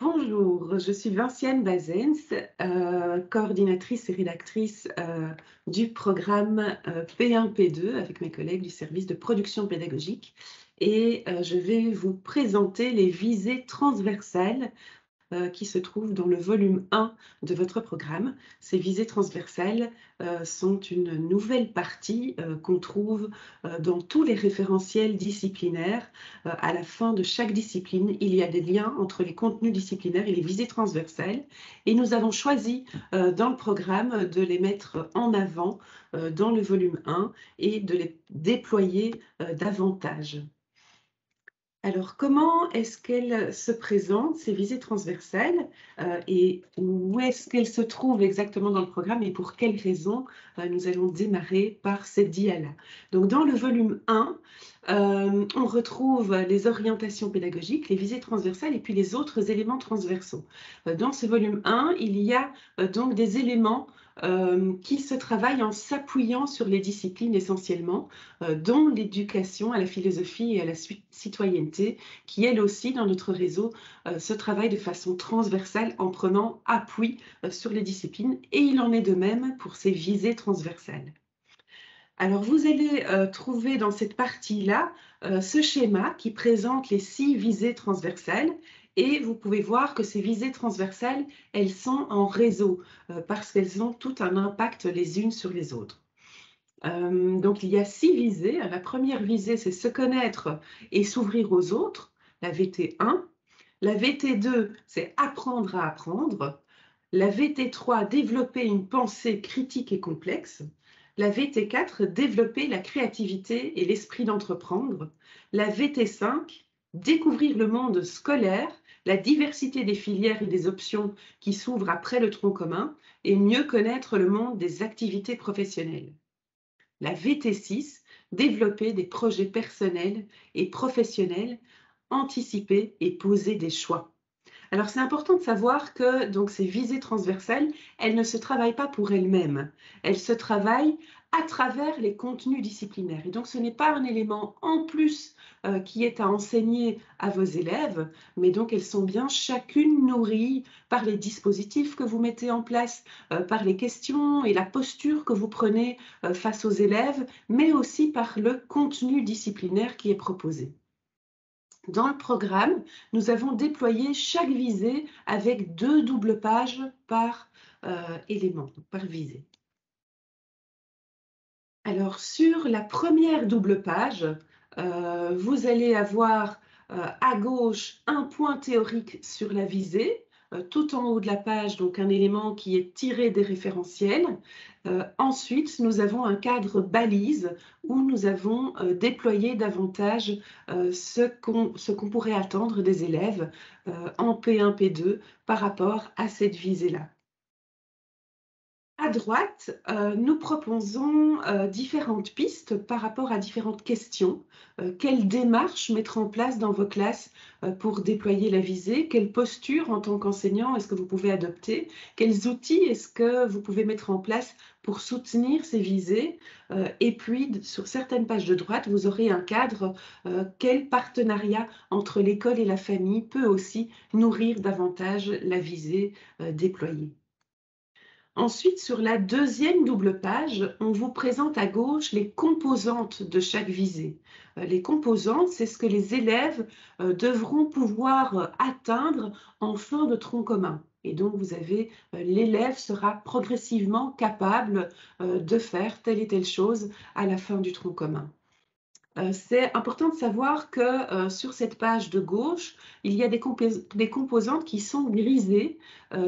Bonjour, je suis Vinciane Bazens, coordinatrice et rédactrice du programme P1-P2 avec mes collègues du service de production pédagogique. Et je vais vous présenter les visées transversales qui se trouve dans le volume 1 de votre programme. Ces visées transversales sont une nouvelle partie qu'on trouve dans tous les référentiels disciplinaires. À la fin de chaque discipline, il y a des liens entre les contenus disciplinaires et les visées transversales. Et nous avons choisi dans le programme de les mettre en avant dans le volume 1 et de les déployer davantage. Alors, comment est-ce qu'elles se présentent, ces visées transversales, et où est-ce qu'elles se trouvent exactement dans le programme et pour quelles raisons? Nous allons démarrer par cette dia-là. Donc, dans le volume 1, on retrouve les orientations pédagogiques, les visées transversales et puis les autres éléments transversaux. Dans ce volume 1, il y a donc des éléments qui se travaillent en s'appuyant sur les disciplines essentiellement, dont l'éducation à la philosophie et à la citoyenneté, qui elle aussi dans notre réseau se travaille de façon transversale en prenant appui sur les disciplines, et il en est de même pour ces visées transversales. Alors vous allez trouver dans cette partie-là ce schéma qui présente les 6 visées transversales. Et vous pouvez voir que ces visées transversales, elles sont en réseau parce qu'elles ont tout un impact les unes sur les autres. Donc il y a 6 visées. La première visée, c'est se connaître et s'ouvrir aux autres, la VT1. La VT2, c'est apprendre à apprendre. La VT3, développer une pensée critique et complexe. La VT4, développer la créativité et l'esprit d'entreprendre. La VT5, découvrir le monde scolaire, la diversité des filières et des options qui s'ouvrent après le tronc commun et mieux connaître le monde des activités professionnelles. La VT6, développer des projets personnels et professionnels, anticiper et poser des choix. Alors c'est important de savoir que donc, ces visées transversales, elles ne se travaillent pas pour elles-mêmes. Elles se travaillent à travers les contenus disciplinaires. Et donc ce n'est pas un élément en plus qui est à enseigner à vos élèves, mais donc elles sont bien chacune nourries par les dispositifs que vous mettez en place, par les questions et la posture que vous prenez face aux élèves, mais aussi par le contenu disciplinaire qui est proposé. Dans le programme, nous avons déployé chaque visée avec 2 doubles pages par élément, par visée. Alors, sur la première double page, vous allez avoir à gauche un point théorique sur la visée, tout en haut de la page, donc un élément qui est tiré des référentiels. Ensuite, nous avons un cadre balise où nous avons déployé davantage ce qu'on pourrait attendre des élèves en P1, P2 par rapport à cette visée-là. À droite, nous proposons différentes pistes par rapport à différentes questions. Quelle démarche mettre en place dans vos classes pour déployer la visée? Quelle posture en tant qu'enseignant est-ce que vous pouvez adopter? Quels outils est-ce que vous pouvez mettre en place pour soutenir ces visées? Et puis, sur certaines pages de droite, vous aurez un cadre. Quel partenariat entre l'école et la famille peut aussi nourrir davantage la visée déployée? Ensuite, sur la deuxième double page, on vous présente à gauche les composantes de chaque visée. Les composantes, c'est ce que les élèves devront pouvoir atteindre en fin de tronc commun. Et donc, vous avez l'élève sera progressivement capable de faire telle et telle chose à la fin du tronc commun. C'est important de savoir que sur cette page de gauche, il y a des composantes qui sont grisées.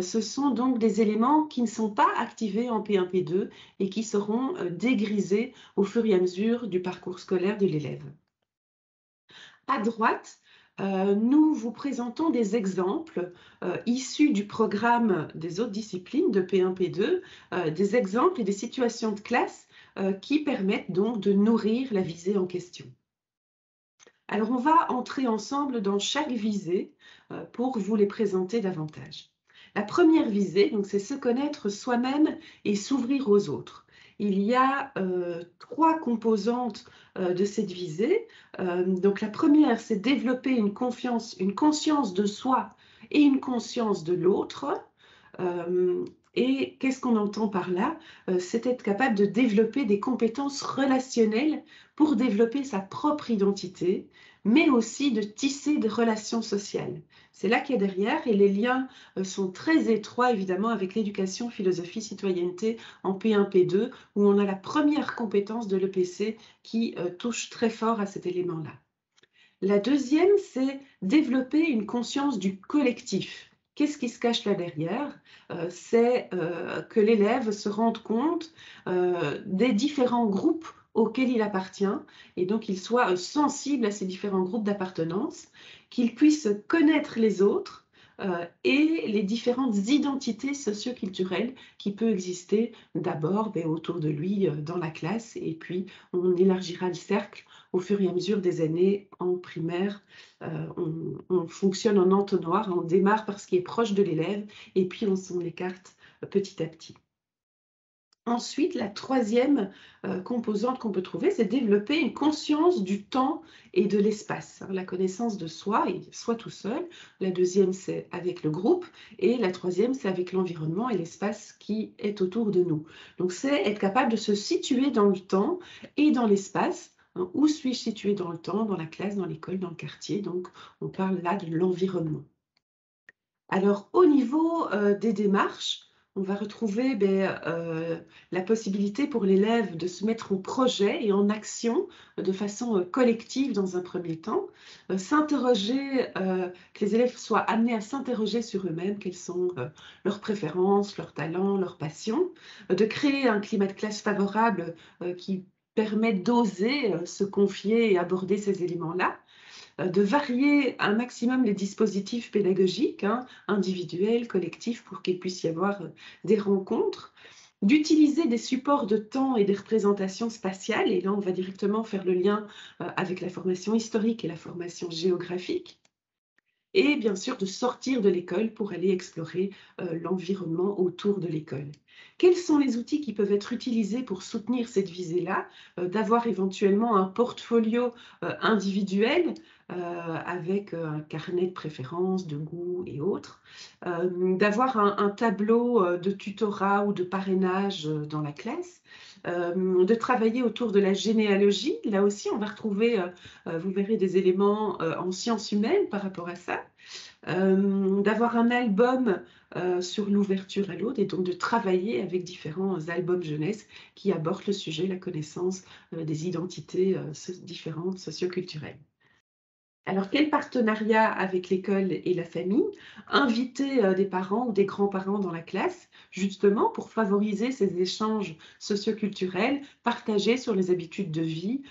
Ce sont donc des éléments qui ne sont pas activés en P1, P2 et qui seront dégrisés au fur et à mesure du parcours scolaire de l'élève. À droite, nous vous présentons des exemples issus du programme des autres disciplines de P1, P2, des exemples et des situations de classe qui permettent donc de nourrir la visée en question. Alors on va entrer ensemble dans chaque visée pour vous les présenter davantage. La première visée, donc, c'est se connaître soi-même et s'ouvrir aux autres. Il y a 3 composantes de cette visée. Donc la première, c'est développer une conscience de soi et une conscience de l'autre. Et qu'est-ce qu'on entend par là? C'est être capable de développer des compétences relationnelles pour développer sa propre identité, mais aussi de tisser des relations sociales. C'est là qu'il y a derrière, et les liens sont très étroits évidemment avec l'éducation, philosophie, citoyenneté en P1, P2, où on a la première compétence de l'EPC qui touche très fort à cet élément-là. La deuxième, c'est développer une conscience du collectif. Qu'est-ce qui se cache là derrière? C'est que l'élève se rende compte des différents groupes auxquels il appartient, et donc qu'il soit sensible à ces différents groupes d'appartenance, qu'il puisse connaître les autres et les différentes identités socio-culturelles qui peuvent exister d'abord autour de lui dans la classe, et puis on élargira le cercle au fur et à mesure des années en primaire. On fonctionne en entonnoir, on démarre par ce qui est proche de l'élève et puis on s'en écarte petit à petit. Ensuite, la troisième composante qu'on peut trouver, c'est développer une conscience du temps et de l'espace. La connaissance de soi, et soi tout seul. La deuxième, c'est avec le groupe. Et la troisième, c'est avec l'environnement et l'espace qui est autour de nous. Donc, c'est être capable de se situer dans le temps et dans l'espace. Où suis-je situé dans le temps, dans la classe, dans l'école, dans le quartier? Donc, on parle là de l'environnement. Alors, au niveau des démarches, on va retrouver la possibilité pour l'élève de se mettre en projet et en action de façon collective dans un premier temps, s'interroger, que les élèves soient amenés à s'interroger sur eux-mêmes, quelles sont leurs préférences, leurs talents, leurs passions, de créer un climat de classe favorable qui permet d'oser se confier et aborder ces éléments-là, de varier un maximum les dispositifs pédagogiques, individuels, collectifs, pour qu'il puisse y avoir des rencontres, d'utiliser des supports de temps et des représentations spatiales, et là on va directement faire le lien avec la formation historique et la formation géographique, et bien sûr de sortir de l'école pour aller explorer l'environnement autour de l'école. Quels sont les outils qui peuvent être utilisés pour soutenir cette visée-là? D'avoir éventuellement un portfolio individuel avec un carnet de préférences, de goûts et autres, d'avoir un tableau de tutorat ou de parrainage dans la classe, de travailler autour de la généalogie. Là aussi, on va retrouver, vous verrez, des éléments en sciences humaines par rapport à ça. D'avoir un album sur l'ouverture à l'autre, et donc de travailler avec différents albums jeunesse qui abordent le sujet, la connaissance des identités différentes socioculturelles. Alors, quel partenariat avec l'école et la famille? Inviter des parents ou des grands-parents dans la classe, justement pour favoriser ces échanges socioculturels, partager sur les habitudes de vie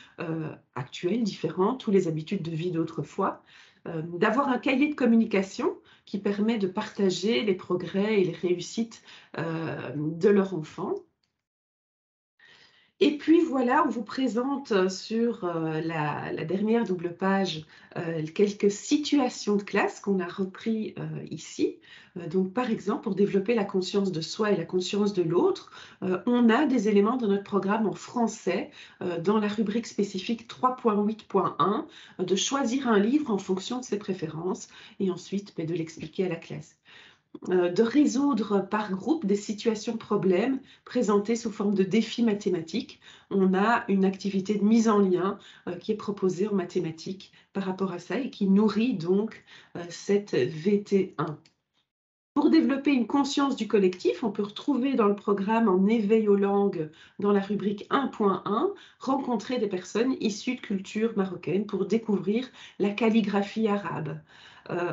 actuelles, différentes, ou les habitudes de vie d'autrefois. D'avoir un cahier de communication qui permet de partager les progrès et les réussites de leur enfant. Et puis voilà, on vous présente sur la dernière double page quelques situations de classe qu'on a repris ici. Donc par exemple, pour développer la conscience de soi et la conscience de l'autre, on a des éléments de notre programme en français dans la rubrique spécifique 3.8.1 de choisir un livre en fonction de ses préférences et ensuite de l'expliquer à la classe. De résoudre par groupe des situations problèmes présentées sous forme de défis mathématiques. On a une activité de mise en lien qui est proposée en mathématiques par rapport à ça et qui nourrit donc cette VT1. Pour développer une conscience du collectif, on peut retrouver dans le programme en éveil aux langues, dans la rubrique 1.1, rencontrer des personnes issues de culture marocaine pour découvrir la calligraphie arabe.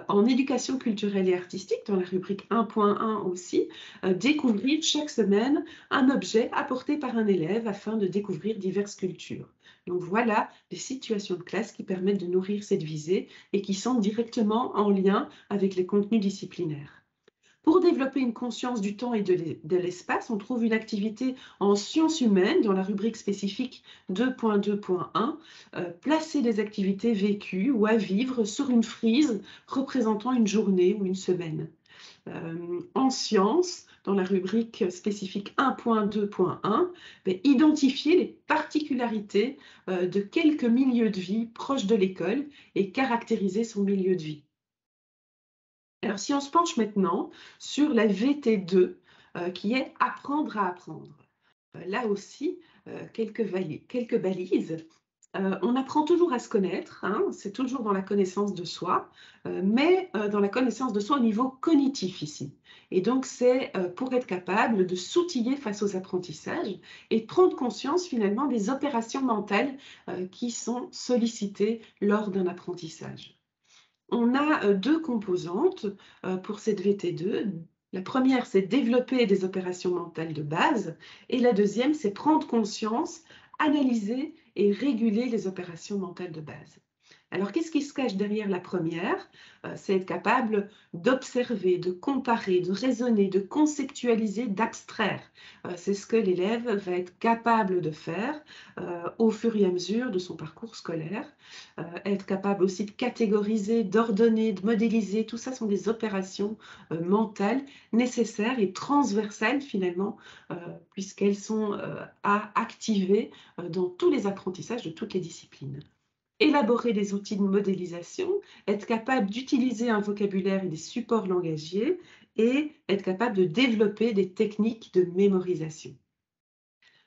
En éducation culturelle et artistique, dans la rubrique 1.1 aussi, découvrir chaque semaine un objet apporté par un élève afin de découvrir diverses cultures. Donc voilà des situations de classe qui permettent de nourrir cette visée et qui sont directement en lien avec les contenus disciplinaires. Pour développer une conscience du temps et de l'espace, on trouve une activité en sciences humaines dans la rubrique spécifique 2.2.1, placer des activités vécues ou à vivre sur une frise représentant une journée ou une semaine. En sciences, dans la rubrique spécifique 1.2.1, identifier les particularités de quelques milieux de vie proches de l'école et caractériser son milieu de vie. Alors, si on se penche maintenant sur la VT2, qui est apprendre à apprendre. Là aussi, quelques balises. On apprend toujours à se connaître, hein, c'est toujours dans la connaissance de soi, mais dans la connaissance de soi au niveau cognitif ici. Et donc, c'est pour être capable de s'outiller face aux apprentissages et de prendre conscience finalement des opérations mentales qui sont sollicitées lors d'un apprentissage. On a deux composantes pour cette VT2. La première, c'est développer des opérations mentales de base, et la deuxième, c'est prendre conscience, analyser et réguler les opérations mentales de base. Alors, qu'est-ce qui se cache derrière la première? C'est être capable d'observer, de comparer, de raisonner, de conceptualiser, d'abstraire. C'est ce que l'élève va être capable de faire au fur et à mesure de son parcours scolaire. Être capable aussi de catégoriser, d'ordonner, de modéliser, tout ça sont des opérations mentales nécessaires et transversales finalement, puisqu'elles sont à activer dans tous les apprentissages de toutes les disciplines. Élaborer des outils de modélisation, être capable d'utiliser un vocabulaire et des supports langagiers et être capable de développer des techniques de mémorisation.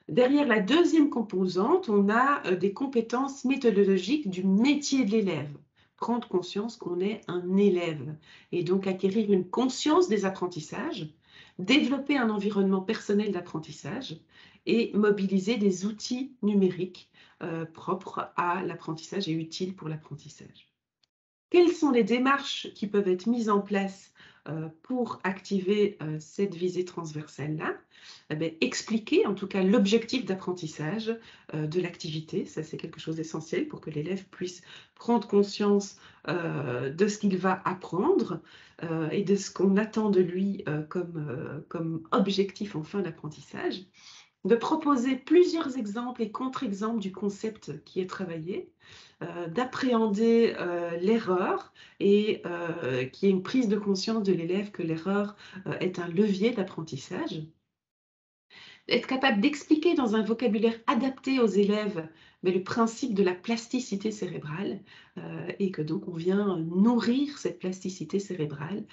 Derrière la deuxième composante, on a des compétences méthodologiques du métier de l'élève. Prendre conscience qu'on est un élève et donc acquérir une conscience des apprentissages, développer un environnement personnel d'apprentissage et mobiliser des outils numériques propres à l'apprentissage et utiles pour l'apprentissage. Quelles sont les démarches qui peuvent être mises en place pour activer cette visée transversale-là? Expliquer en tout cas l'objectif d'apprentissage de l'activité, ça c'est quelque chose d'essentiel pour que l'élève puisse prendre conscience de ce qu'il va apprendre et de ce qu'on attend de lui comme objectif en fin d'apprentissage. De proposer plusieurs exemples et contre-exemples du concept qui est travaillé, d'appréhender l'erreur et qu'il y ait une prise de conscience de l'élève que l'erreur est un levier d'apprentissage. Être capable d'expliquer dans un vocabulaire adapté aux élèves le principe de la plasticité cérébrale et que donc on vient nourrir cette plasticité cérébrale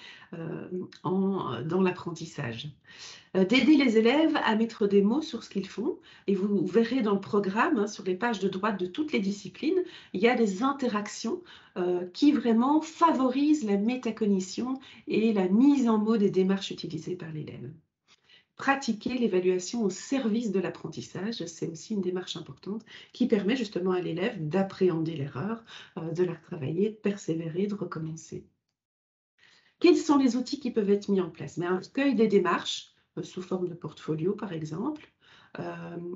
dans l'apprentissage. D'aider les élèves à mettre des mots sur ce qu'ils font. Et vous verrez dans le programme, hein, sur les pages de droite de toutes les disciplines, il y a des interactions qui vraiment favorisent la métacognition et la mise en mots des démarches utilisées par l'élève. Pratiquer l'évaluation au service de l'apprentissage, c'est aussi une démarche importante qui permet justement à l'élève d'appréhender l'erreur, de la retravailler, de persévérer, de recommencer. Quels sont les outils qui peuvent être mis en place? Un recueil des démarches, sous forme de portfolio par exemple,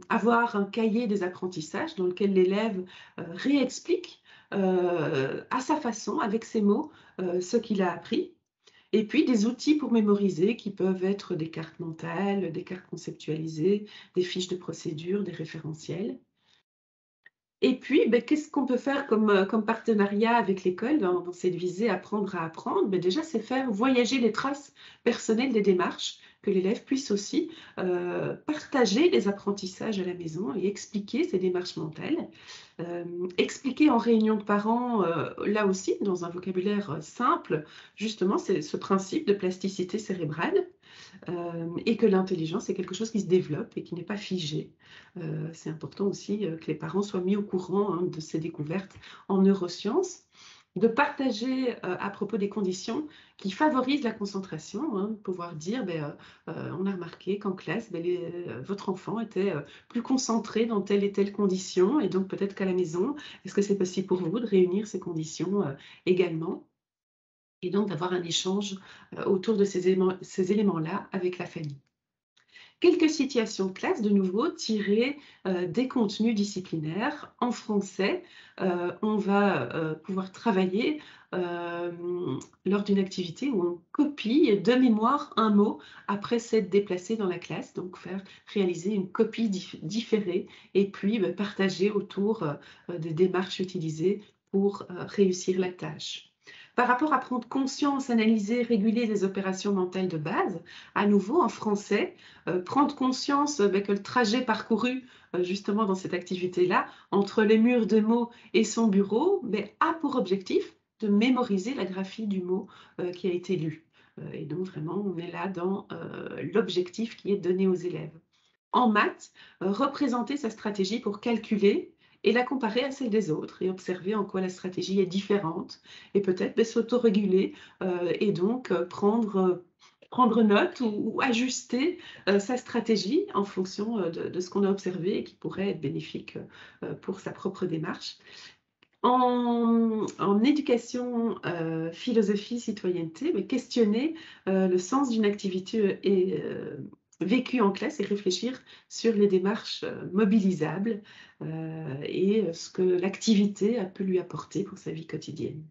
avoir un cahier des apprentissages dans lequel l'élève réexplique à sa façon, avec ses mots, ce qu'il a appris. Et puis des outils pour mémoriser qui peuvent être des cartes mentales, des cartes conceptualisées, des fiches de procédure, des référentiels. Et puis, qu'est-ce qu'on peut faire comme partenariat avec l'école dans cette visée apprendre à apprendre? Déjà, c'est faire voyager les traces personnelles des démarches, que l'élève puisse aussi partager les apprentissages à la maison et expliquer ses démarches mentales. Expliquer en réunion de parents, là aussi, dans un vocabulaire simple, justement, c'est ce principe de plasticité cérébrale. Et que l'intelligence est quelque chose qui se développe et qui n'est pas figé. C'est important aussi que les parents soient mis au courant de ces découvertes en neurosciences, de partager à propos des conditions qui favorisent la concentration, de pouvoir dire, on a remarqué qu'en classe, votre enfant était plus concentré dans telle et telle condition, et donc peut-être qu'à la maison, est-ce que c'est possible pour vous de réunir ces conditions également? Et donc d'avoir un échange autour de ces éléments-là avec la famille. Quelques situations de classe, de nouveau, tirées des contenus disciplinaires. En français, on va pouvoir travailler lors d'une activité où on copie de mémoire un mot après s'être déplacé dans la classe, donc faire réaliser une copie différée et puis partager autour des démarches utilisées pour réussir la tâche. Par rapport à prendre conscience, analyser, réguler les opérations mentales de base, à nouveau en français, prendre conscience que le trajet parcouru justement dans cette activité-là, entre les murs de mots et son bureau, a pour objectif de mémoriser la graphie du mot qui a été lu. Et donc vraiment, on est là dans l'objectif qui est donné aux élèves. En maths, représenter sa stratégie pour calculer et la comparer à celle des autres et observer en quoi la stratégie est différente et peut-être s'autoréguler et donc prendre note ou ajuster sa stratégie en fonction de ce qu'on a observé et qui pourrait être bénéfique pour sa propre démarche. En éducation, philosophie, citoyenneté, mais questionner le sens d'une activité vécue en classe et réfléchir sur les démarches mobilisables et ce que l'activité peut lui apporter pour sa vie quotidienne.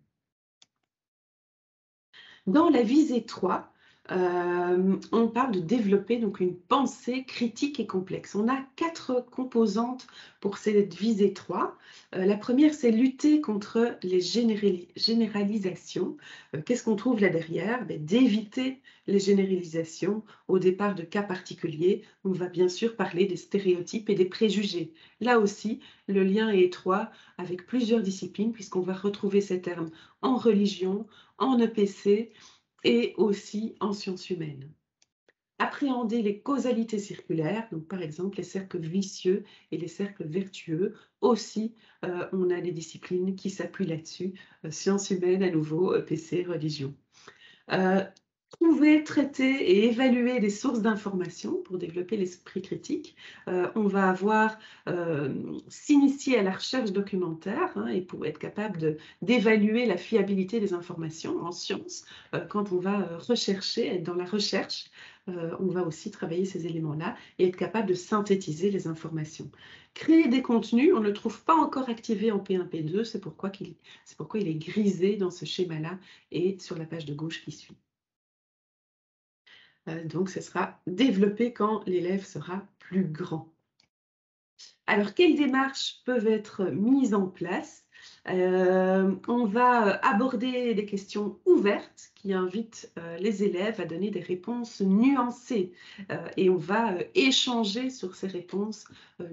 Dans la visée 3, on parle de développer donc une pensée critique et complexe. On a 4 composantes pour cette visée 3. La première, c'est lutter contre les généralisations. Qu'est-ce qu'on trouve là derrière? D'éviter les généralisations au départ de cas particuliers. On va bien sûr parler des stéréotypes et des préjugés. Là aussi, le lien est étroit avec plusieurs disciplines puisqu'on va retrouver ces termes en religion, en EPC et aussi en sciences humaines. Appréhender les causalités circulaires, donc par exemple les cercles vicieux et les cercles vertueux. Aussi, on a des disciplines qui s'appuient là-dessus, sciences humaines à nouveau, EPC, religion. Trouver, traiter et évaluer des sources d'informations pour développer l'esprit critique. On va avoir s'initier à la recherche documentaire et pour être capable d'évaluer la fiabilité des informations en sciences. Quand on va rechercher, être dans la recherche, on va aussi travailler ces éléments-là et être capable de synthétiser les informations. Créer des contenus, on ne le trouve pas encore activé en P1, P2, c'est pourquoi il est grisé dans ce schéma-là et sur la page de gauche qui suit. Donc, ce sera développé quand l'élève sera plus grand. Alors, quelles démarches peuvent être mises en place? On va aborder des questions ouvertes qui invitent les élèves à donner des réponses nuancées et on va échanger sur ces réponses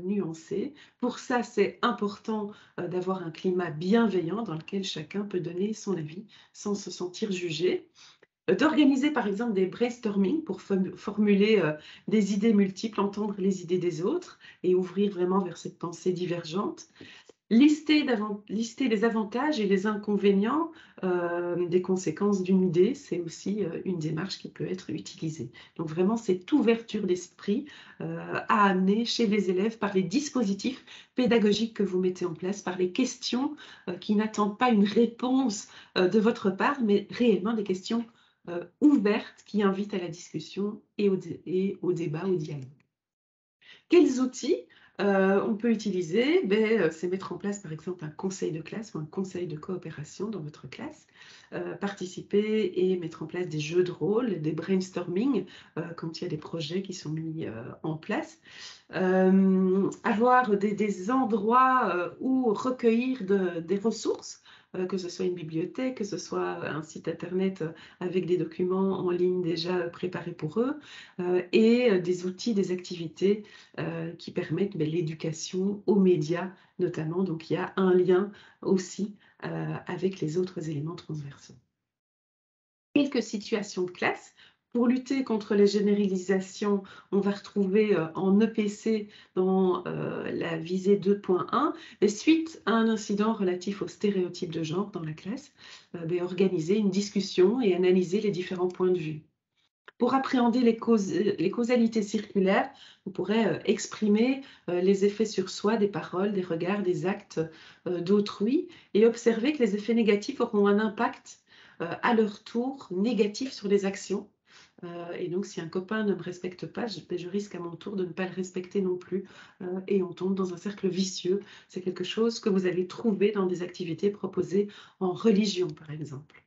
nuancées. Pour ça, c'est important d'avoir un climat bienveillant dans lequel chacun peut donner son avis sans se sentir jugé. D'organiser par exemple des brainstorming pour formuler des idées multiples, entendre les idées des autres et ouvrir vraiment vers cette pensée divergente. Lister les avantages et les inconvénients des conséquences d'une idée, c'est aussi une démarche qui peut être utilisée. Donc vraiment, cette ouverture d'esprit à amener chez les élèves par les dispositifs pédagogiques que vous mettez en place, par les questions qui n'attendent pas une réponse de votre part, mais réellement des questions ouvertes qui invitent à la discussion et au débat, au dialogue. Quels outils on peut utiliser? C'est mettre en place par exemple un conseil de classe ou un conseil de coopération dans votre classe, participer et mettre en place des jeux de rôle, des brainstorming quand il y a des projets qui sont mis en place. Avoir des endroits où recueillir des ressources, que ce soit une bibliothèque, que ce soit un site internet avec des documents en ligne déjà préparés pour eux, et des outils, des activités qui permettent l'éducation aux médias notamment. Donc il y a un lien aussi avec les autres éléments transversaux. Quelques situations de classe. Pour lutter contre les généralisations, on va retrouver en EPC dans la visée 2.1, mais suite à un incident relatif aux stéréotypes de genre dans la classe, organiser une discussion et analyser les différents points de vue. Pour appréhender les causalités circulaires, on pourrait exprimer les effets sur soi des paroles, des regards, des actes d'autrui et observer que les effets négatifs auront un impact à leur tour négatif sur les actions. Et donc, si un copain ne me respecte pas, je risque à mon tour de ne pas le respecter non plus. Et on tombe dans un cercle vicieux. C'est quelque chose que vous allez trouver dans des activités proposées en religion, par exemple.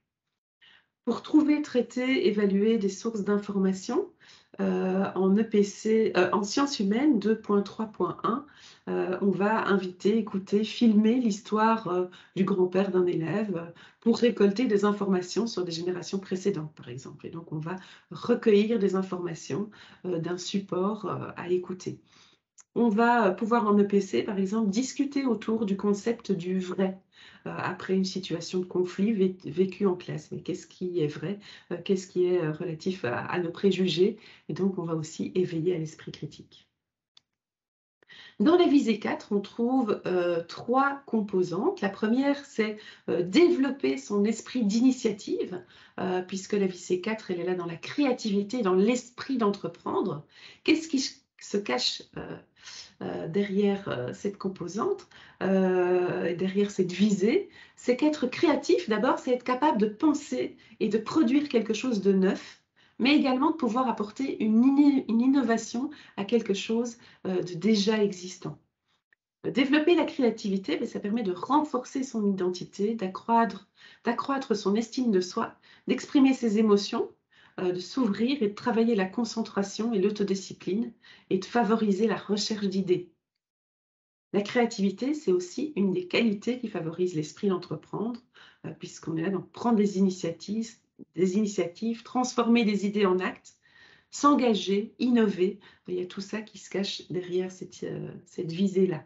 Pour trouver, traiter, évaluer des sources d'informations en EPC, en sciences humaines 2.3.1, on va inviter, écouter, filmer l'histoire du grand-père d'un élève pour récolter des informations sur des générations précédentes, par exemple. Et donc, on va recueillir des informations d'un support à écouter. On va pouvoir en EPC, par exemple, discuter autour du concept du vrai après une situation de conflit vécue en classe. Mais qu'est-ce qui est vrai? Qu'est-ce qui est relatif à nos préjugés? Et donc, on va aussi éveiller à l'esprit critique. Dans la visée 4, on trouve 3 composantes. La première, c'est développer son esprit d'initiative, puisque la visée 4, elle est là dans la créativité, dans l'esprit d'entreprendre. Qu'est-ce qui se cache derrière cette composante, derrière cette visée? C'est qu'être créatif, d'abord, c'est être capable de penser et de produire quelque chose de neuf, mais également de pouvoir apporter une innovation à quelque chose de déjà existant. Développer la créativité, ben, ça permet de renforcer son identité, d'accroître son estime de soi, d'exprimer ses émotions, de s'ouvrir et de travailler la concentration et l'autodiscipline et de favoriser la recherche d'idées. La créativité, c'est aussi une des qualités qui favorise l'esprit d'entreprendre, puisqu'on est là dans prendre des initiatives, transformer des idées en actes, s'engager, innover. Il y a tout ça qui se cache derrière cette visée-là.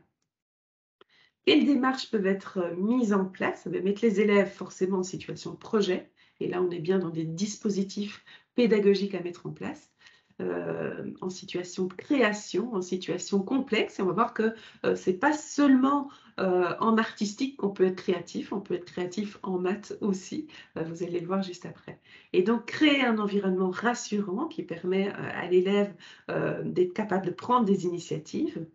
Quelles démarches peuvent être mises en place? Mettre les élèves forcément en situation de projet. Et là, on est bien dans des dispositifs pédagogiques à mettre en place. En situation de création, en situation complexe. Et on va voir que ce n'est pas seulement en artistique qu'on peut être créatif, on peut être créatif en maths aussi. Vous allez le voir juste après. Et donc, créer un environnement rassurant qui permet à l'élève d'être capable de prendre des initiatives,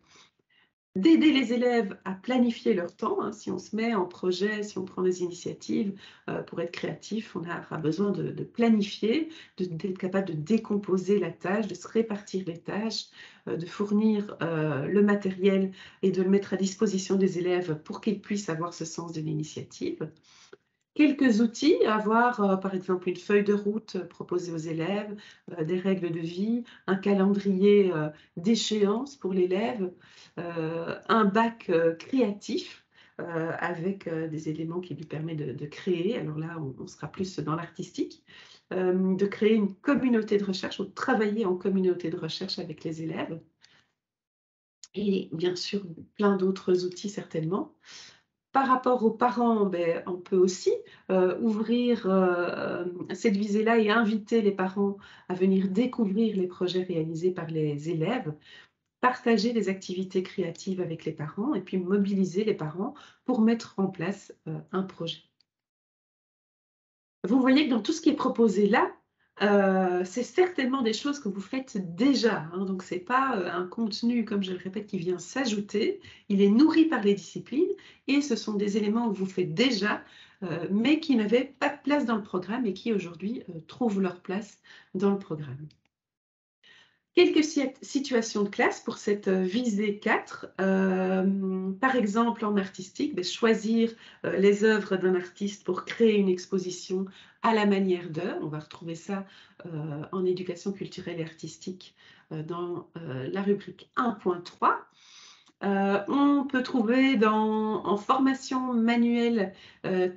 d'aider les élèves à planifier leur temps. Si on se met en projet, si on prend des initiatives pour être créatif, on aura besoin de planifier, d'être capable de décomposer la tâche, de se répartir les tâches, de fournir le matériel et de le mettre à disposition des élèves pour qu'ils puissent avoir ce sens de l'initiative. Quelques outils, avoir par exemple une feuille de route proposée aux élèves, des règles de vie, un calendrier d'échéance pour l'élève, un bac créatif avec des éléments qui lui permettent de créer. Alors là, on sera plus dans l'artistique. De créer une communauté de recherche ou de travailler en communauté de recherche avec les élèves. Et bien sûr, plein d'autres outils certainement. Par rapport aux parents, ben, on peut aussi ouvrir cette visée-là et inviter les parents à venir découvrir les projets réalisés par les élèves, partager des activités créatives avec les parents et puis mobiliser les parents pour mettre en place un projet. Vous voyez que dans tout ce qui est proposé là, c'est certainement des choses que vous faites déjà, hein, donc ce n'est pas un contenu, comme je le répète, qui vient s'ajouter. Il est nourri par les disciplines et ce sont des éléments que vous faites déjà, mais qui n'avaient pas de place dans le programme et qui aujourd'hui trouvent leur place dans le programme. Quelques situations de classe pour cette visée 4. Par exemple, en artistique, choisir les œuvres d'un artiste pour créer une exposition à la manière d'eux. On va retrouver ça en éducation culturelle et artistique dans la rubrique 1.3. On peut trouver en formation manuelle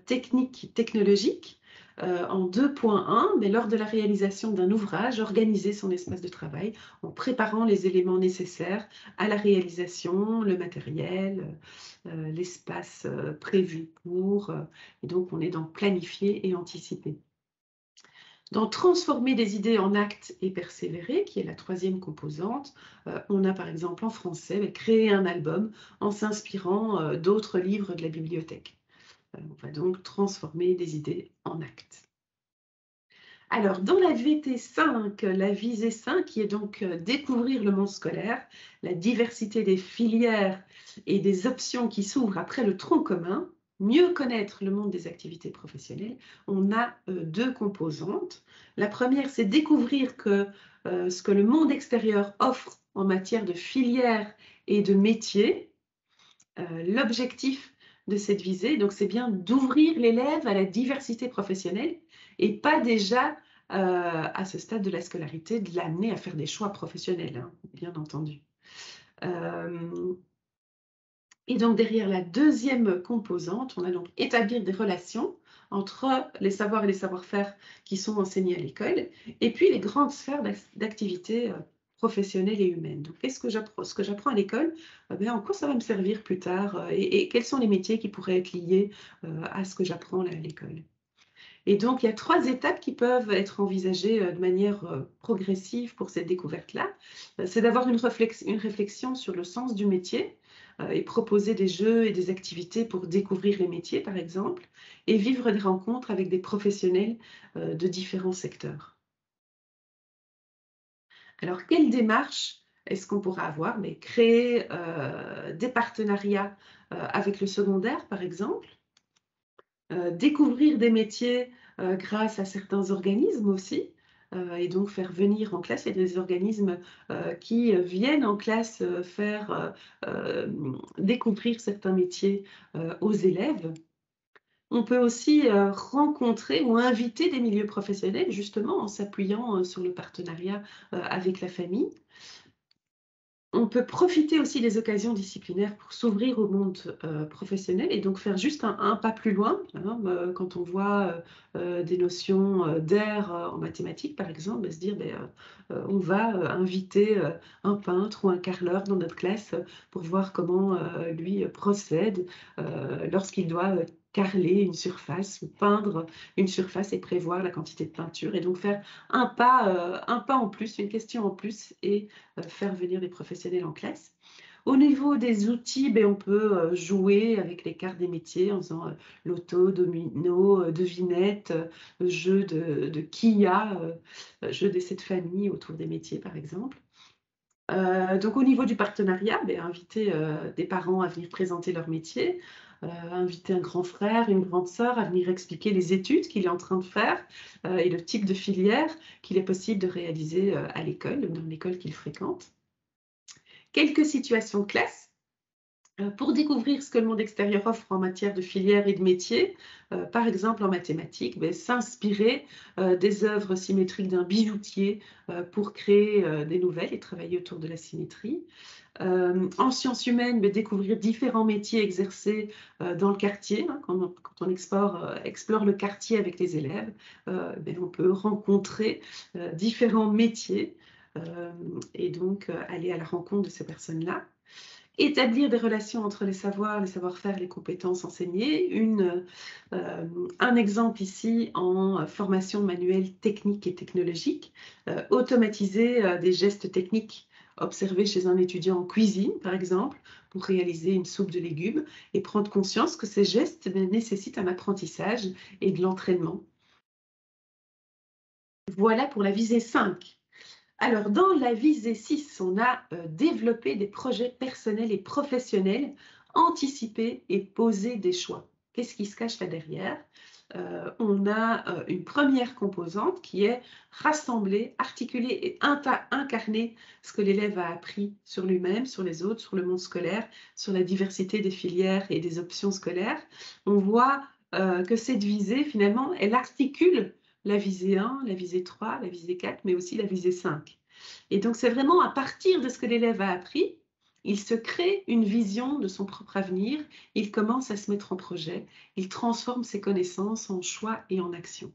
technique technologique en 2.1, mais lors de la réalisation d'un ouvrage, organiser son espace de travail en préparant les éléments nécessaires à la réalisation, le matériel, l'espace prévu pour. Et donc, on est dans planifier et anticiper. Dans transformer des idées en actes et persévérer, qui est la troisième composante, on a par exemple en français créé un album en s'inspirant d'autres livres de la bibliothèque. On va donc transformer des idées en actes. Alors, dans la VT5, la visée 5, qui est donc découvrir le monde scolaire, la diversité des filières et des options qui s'ouvrent après le tronc commun, mieux connaître le monde des activités professionnelles, on a deux composantes. La première, c'est découvrir ce que le monde extérieur offre en matière de filières et de métiers. L'objectif de cette visée, donc c'est bien d'ouvrir l'élève à la diversité professionnelle et pas déjà à ce stade de la scolarité de l'amener à faire des choix professionnels, hein, bien entendu. Et donc derrière la deuxième composante, on a donc établir des relations entre les savoirs et les savoir-faire qui sont enseignés à l'école, et puis les grandes sphères d'activité professionnelle et humaine. Donc, qu'est-ce que j'apprends, ce que j'apprends à l'école, en quoi ça va me servir plus tard et quels sont les métiers qui pourraient être liés à ce que j'apprends là, à l'école. Et donc, il y a 3 étapes qui peuvent être envisagées, de manière, progressive pour cette découverte-là. C'est d'avoir une réflexion sur le sens du métier, et proposer des jeux et des activités pour découvrir les métiers, par exemple, et vivre des rencontres avec des professionnels, de différents secteurs. Alors, quelle démarche est-ce qu'on pourra avoir? Mais créer, des partenariats, avec le secondaire, par exemple. Découvrir des métiers, grâce à certains organismes aussi, et donc faire venir en classe. Il y a des organismes, qui, viennent en classe, faire, découvrir certains métiers, aux élèves. On peut aussi, rencontrer ou inviter des milieux professionnels, justement en s'appuyant, sur le partenariat, avec la famille. On peut profiter aussi des occasions disciplinaires pour s'ouvrir au monde, professionnel et donc faire juste un pas plus loin, hein, quand on voit, des notions, d'air, en mathématiques par exemple, se dire: on va, inviter, un peintre ou un carreleur dans notre classe, pour voir comment, lui, procède, lorsqu'il doit, carreler une surface ou peindre une surface et prévoir la quantité de peinture et donc faire un pas en plus, une question en plus et faire venir des professionnels en classe. Au niveau des outils, on peut, jouer avec les cartes des métiers en faisant, loto, domino, devinette, jeu de quillas, jeu d'essais de famille autour des métiers, par exemple. Donc au niveau du partenariat, inviter, des parents à venir présenter leur métier, inviter un grand frère, une grande sœur à venir expliquer les études qu'il est en train de faire, et le type de filière qu'il est possible de réaliser, à l'école, dans l'école qu'il fréquente. Quelques situations de classe, pour découvrir ce que le monde extérieur offre en matière de filières et de métiers, par exemple en mathématiques, s'inspirer, des œuvres symétriques d'un bijoutier, pour créer, des nouvelles et travailler autour de la symétrie. En sciences humaines, découvrir différents métiers exercés, dans le quartier, hein, quand on explore le quartier avec les élèves, on peut rencontrer, différents métiers, et donc aller à la rencontre de ces personnes-là. Établir des relations entre les savoirs, les savoir-faire, les compétences enseignées. Un exemple ici en formation manuelle technique et technologique. Automatiser des gestes techniques observés chez un étudiant en cuisine, par exemple, pour réaliser une soupe de légumes et prendre conscience que ces gestes nécessitent un apprentissage et de l'entraînement. Voilà pour la visée 5. Alors, dans la visée 6, on a développé des projets personnels et professionnels, anticipé et posé des choix. Qu'est-ce qui se cache là derrière? On a une première composante qui est rassembler, articuler et incarner ce que l'élève a appris sur lui-même, sur les autres, sur le monde scolaire, sur la diversité des filières et des options scolaires. On voit que cette visée, finalement, elle articule la visée 1, la visée 3, la visée 4, mais aussi la visée 5. Et donc, c'est vraiment à partir de ce que l'élève a appris, il se crée une vision de son propre avenir, il commence à se mettre en projet, il transforme ses connaissances en choix et en action.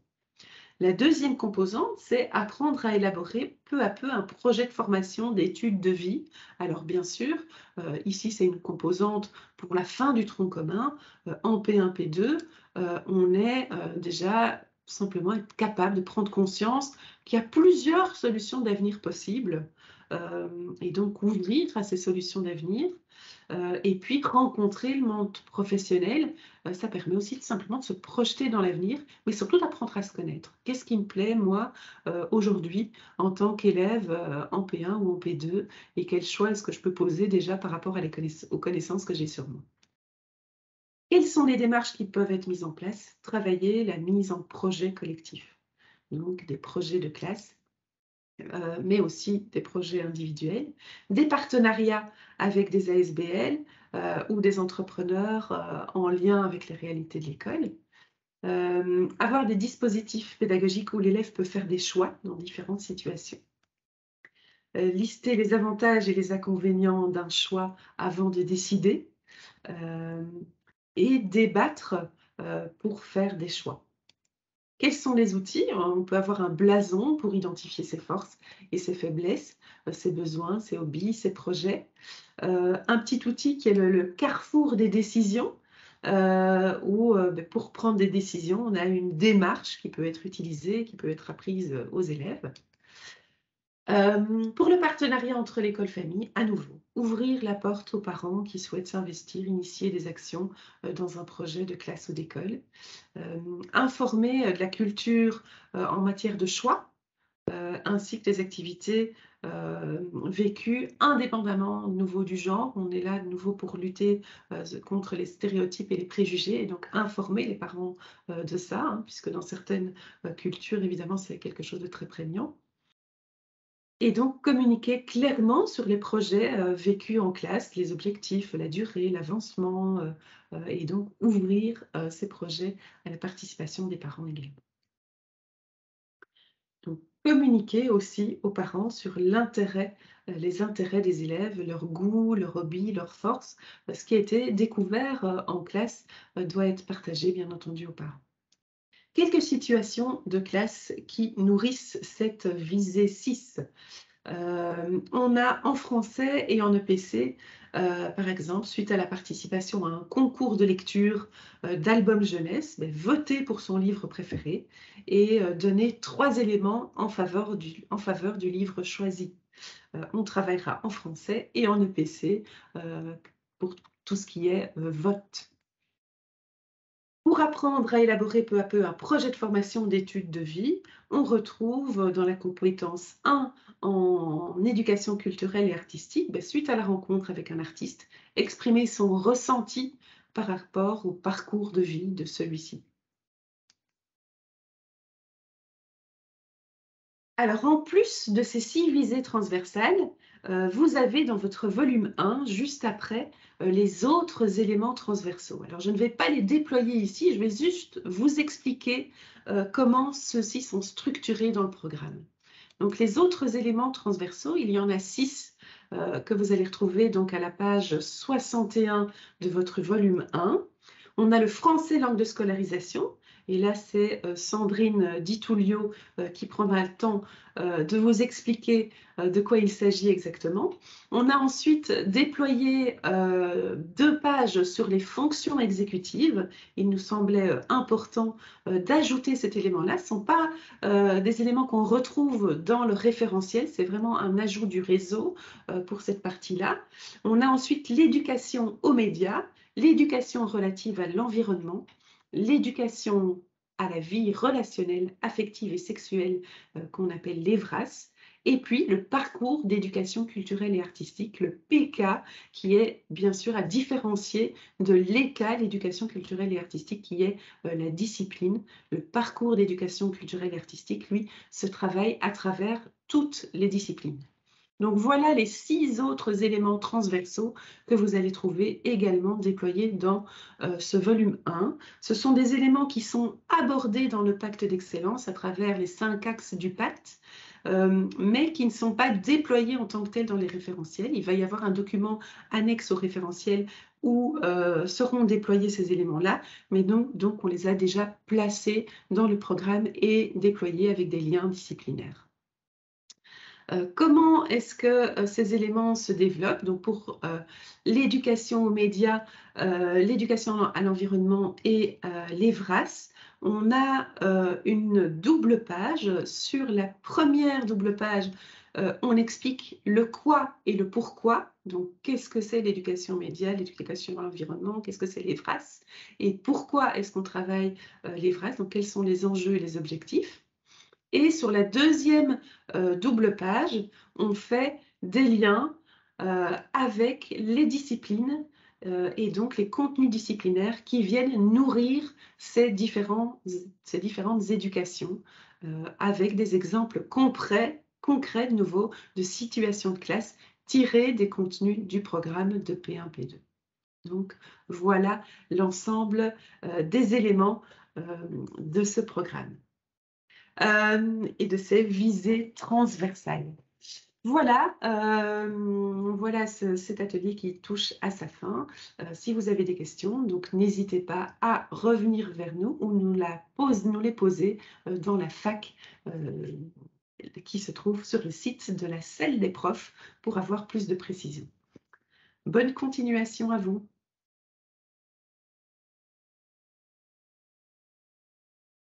La deuxième composante, c'est apprendre à élaborer peu à peu un projet de formation, d'études de vie. Alors bien sûr, ici c'est une composante pour la fin du tronc commun. En P1, P2, on est déjà simplement être capable de prendre conscience qu'il y a plusieurs solutions d'avenir possibles, et donc ouvrir à ces solutions d'avenir. Et puis rencontrer le monde professionnel, ça permet aussi simplement de se projeter dans l'avenir, mais surtout d'apprendre à se connaître. Qu'est-ce qui me plaît, moi, aujourd'hui, en tant qu'élève, en P1 ou en P2 et quel choix est-ce que je peux poser déjà par rapport à aux connaissances que j'ai sur moi? Quelles sont les démarches qui peuvent être mises en place? Travailler la mise en projet collectif, donc des projets de classe, mais aussi des projets individuels, des partenariats avec des ASBL ou des entrepreneurs en lien avec les réalités de l'école. Avoir des dispositifs pédagogiques où l'élève peut faire des choix dans différentes situations. Lister les avantages et les inconvénients d'un choix avant de décider, euh, et débattre pour faire des choix. Quels sont les outils? On peut avoir un blason pour identifier ses forces et ses faiblesses, ses besoins, ses hobbies, ses projets. Un petit outil qui est le carrefour des décisions, où pour prendre des décisions, on a une démarche qui peut être utilisée, qui peut être apprise aux élèves. Pour le partenariat entre l'école-famille, à nouveau, ouvrir la porte aux parents qui souhaitent s'investir, initier des actions dans un projet de classe ou d'école. Informer de la culture en matière de choix, ainsi que des activités vécues indépendamment de nouveau du genre. On est là de nouveau pour lutter contre les stéréotypes et les préjugés, et donc informer les parents de ça, hein, puisque dans certaines cultures, évidemment, c'est quelque chose de très prégnant. Et donc communiquer clairement sur les projets vécus en classe, les objectifs, la durée, l'avancement, et donc ouvrir ces projets à la participation des parents également. Donc communiquer aussi aux parents sur l'intérêt, les intérêts des élèves, leurs goûts, leurs hobbies, leurs forces. Ce qui a été découvert en classe doit être partagé bien entendu aux parents. Quelques situations de classe qui nourrissent cette visée 6. On a en français et en EPC, par exemple, suite à la participation à un concours de lecture d'album jeunesse, voter pour son livre préféré et donner 3 éléments en faveur du livre choisi. On travaillera en français et en EPC pour tout ce qui est vote. Pour apprendre à élaborer peu à peu un projet de formation d'études de vie, on retrouve dans la compétence 1 en éducation culturelle et artistique, suite à la rencontre avec un artiste, exprimer son ressenti par rapport au parcours de vie de celui-ci. Alors, en plus de ces 6 visées transversales, vous avez dans votre volume 1, juste après, les autres éléments transversaux. Alors, je ne vais pas les déployer ici, je vais juste vous expliquer comment ceux-ci sont structurés dans le programme. Donc, les autres éléments transversaux, il y en a 6 que vous allez retrouver donc à la page 61 de votre volume 1. On a le français langue de scolarisation. Et là, c'est Sandrine Di Tullio qui prendra le temps de vous expliquer de quoi il s'agit exactement. On a ensuite déployé 2 pages sur les fonctions exécutives. Il nous semblait important d'ajouter cet élément-là. Ce ne sont pas des éléments qu'on retrouve dans le référentiel, c'est vraiment un ajout du réseau pour cette partie-là. On a ensuite l'éducation aux médias, l'éducation relative à l'environnement, l'éducation à la vie relationnelle, affective et sexuelle qu'on appelle l'EVRAS, et puis le parcours d'éducation culturelle et artistique, le PK, qui est bien sûr à différencier de l'ECA, l'éducation culturelle et artistique, qui est la discipline. Le parcours d'éducation culturelle et artistique, lui, se travaille à travers toutes les disciplines. Donc voilà les 6 autres éléments transversaux que vous allez trouver également déployés dans ce volume 1. Ce sont des éléments qui sont abordés dans le pacte d'excellence à travers les 5 axes du pacte, mais qui ne sont pas déployés en tant que tels dans les référentiels. Il va y avoir un document annexe au référentiel où seront déployés ces éléments-là, mais donc on les a déjà placés dans le programme et déployés avec des liens disciplinaires. Comment est-ce que ces éléments se développent? Donc pour l'éducation aux médias, l'éducation à l'environnement et l'EVRAS, on a une double page. Sur la première double page, on explique le quoi et le pourquoi. Donc, qu'est-ce que c'est l'éducation aux médias, l'éducation à l'environnement, qu'est-ce que c'est l'EVRAS et pourquoi est-ce qu'on travaille l'EVRAS, donc quels sont les enjeux et les objectifs. Et sur la deuxième double page, on fait des liens avec les disciplines et donc les contenus disciplinaires qui viennent nourrir ces différentes éducations avec des exemples concrets de nouveau de situations de classe tirées des contenus du programme de P1, P2. Donc voilà l'ensemble des éléments de ce programme. Et de ces visées transversales. Voilà, voilà cet atelier qui touche à sa fin. Si vous avez des questions, donc n'hésitez pas à revenir vers nous ou nous les poser, dans la fac, qui se trouve sur le site de la salle des profs pour avoir plus de précisions. Bonne continuation à vous.